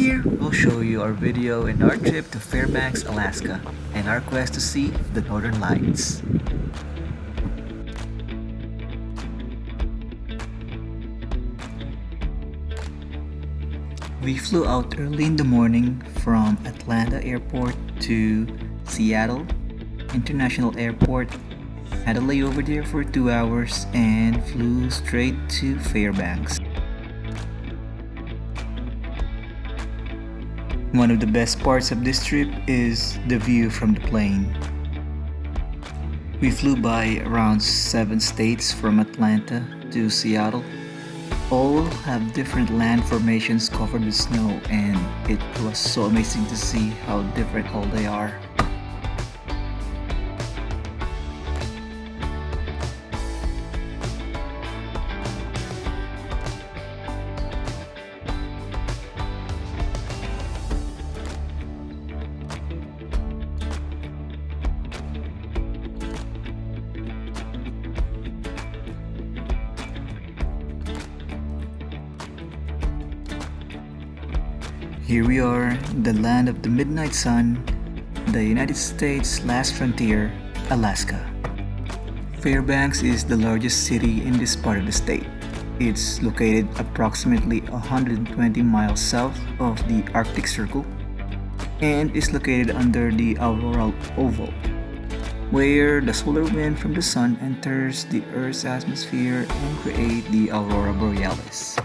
Here, we'll show you our video in our trip to Fairbanks, Alaska, and our quest to see the Northern Lights. We flew out early in the morning from Atlanta Airport to Seattle International Airport, had a layover there for 2 hours, and flew straight to Fairbanks. One of the best parts of this trip is the view from the plane. We flew by around 7 states from Atlanta to Seattle. All have different land formations covered with snow, and it was so amazing to see how different all they are. Here we are, the land of the midnight sun, the United States' last frontier, Alaska. Fairbanks is the largest city in this part of the state. It's located approximately 120 miles south of the Arctic Circle and is located under the Aurora Oval, where the solar wind from the sun enters the Earth's atmosphere and create the Aurora Borealis.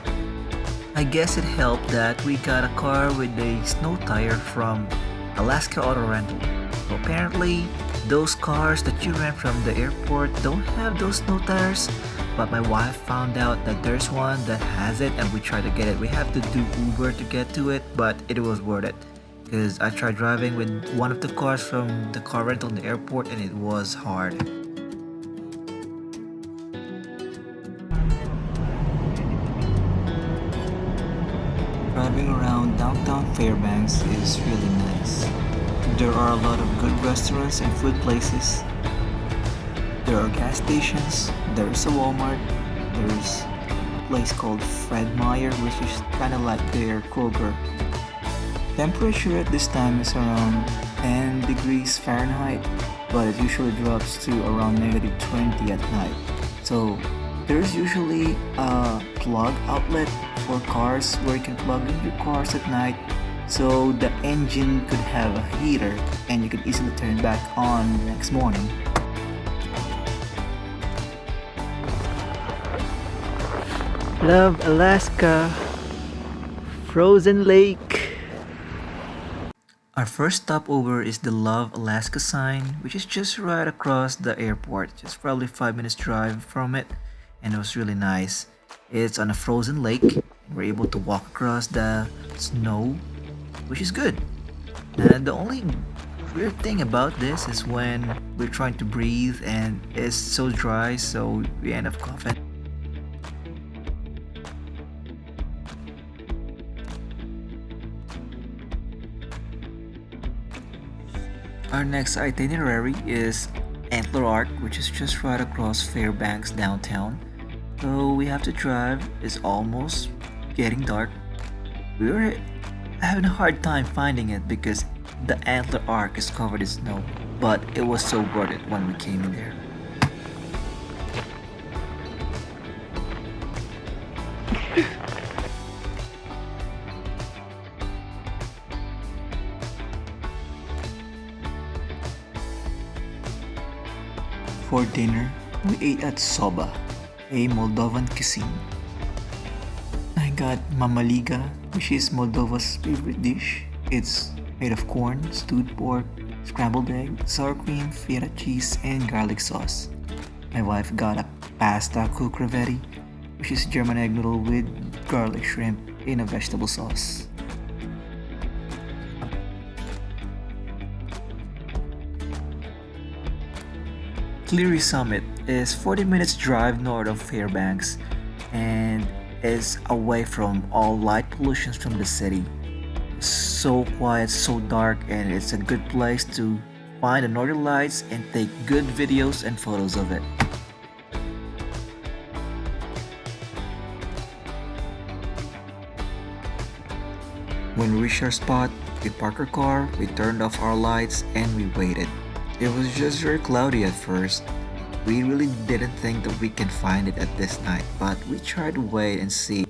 I guess it helped that we got a car with a snow tire from Alaska Auto Rental. So apparently, those cars that you rent from the airport don't have those snow tires, but my wife found out that there's one that has it and we tried to get it. We have to do Uber to get to it, but it was worth it because I tried driving with one of the cars from the car rental in the airport and it was hard. Driving around downtown Fairbanks is really nice. There are a lot of good restaurants and food places. There are gas stations, there's a Walmart, there's a place called Fred Meyer, which is kinda like their Kroger. Temperature at this time is around 10 degrees Fahrenheit, but it usually drops to around -20 at night. So there's usually a plug outlet for cars where you can plug in your cars at night so the engine could have a heater and you could easily turn it back on the next morning. Love Alaska, frozen lake. Our first stopover is the Love Alaska sign, which is just right across the airport, just probably 5 minutes drive from it, and it was really nice. It's on a frozen lake. We're able to walk across the snow, which is good. And the only weird thing about this is when we're trying to breathe and it's so dry, so we end up coughing. Our next itinerary is Antler Arc, which is just right across Fairbanks downtown. So we have to drive. It's almost getting dark. We were having a hard time finding it because the Antler Arc is covered in snow, but it was so worth it when we came in there. For dinner, we ate at Soba, a Moldovan cuisine. I got mamaliga, which is Moldova's favorite dish. It's made of corn, stewed pork, scrambled egg, sour cream, feta cheese, and garlic sauce. My wife got a pasta cucravetti, which is German egg noodle with garlic shrimp in a vegetable sauce. Cleary Summit is 40 minutes drive north of Fairbanks and is away from all light pollutions from the city. So quiet, so dark, and it's a good place to find the northern lights and take good videos and photos of it. When we reached our spot, we parked our car, we turned off our lights, and we waited. It was just very cloudy at first. We really didn't think that we can find it at this night, but we tried to wait and see.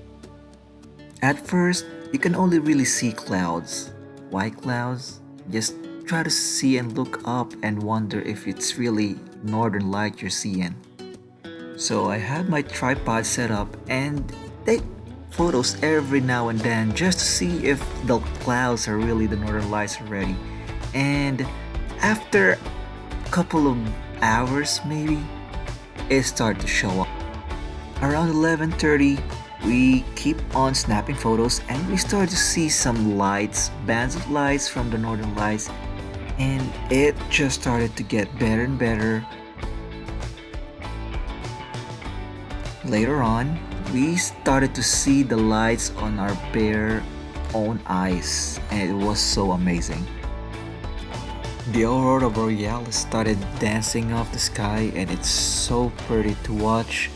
At first, you can only really see clouds. White clouds. Just try to see and look up and wonder if it's really northern light you're seeing. So I had my tripod set up and take photos every now and then just to see if the clouds are really the northern lights already. And after a couple of hours maybe, it started to show up. Around 11:30, we keep on snapping photos and we started to see some lights, bands of lights from the northern lights, and it just started to get better and better. Later on, we started to see the lights on our bare own eyes, and it was so amazing. The Aurora Borealis started dancing off the sky, and it's so pretty to watch.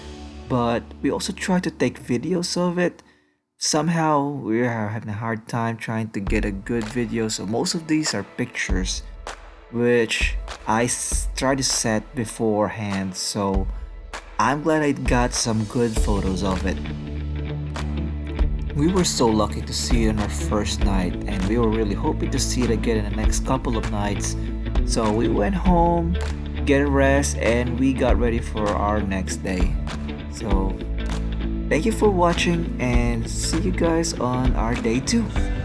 But we also tried to take videos of it. Somehow we are having a hard time trying to get a good video, so most of these are pictures, which I tried to set beforehand. So I'm glad I got some good photos of it. We were so lucky to see it on our first night, and we were really hoping to see it again in the next couple of nights. So we went home, get a rest, and we got ready for our next day. So thank you for watching, and see you guys on our day 2.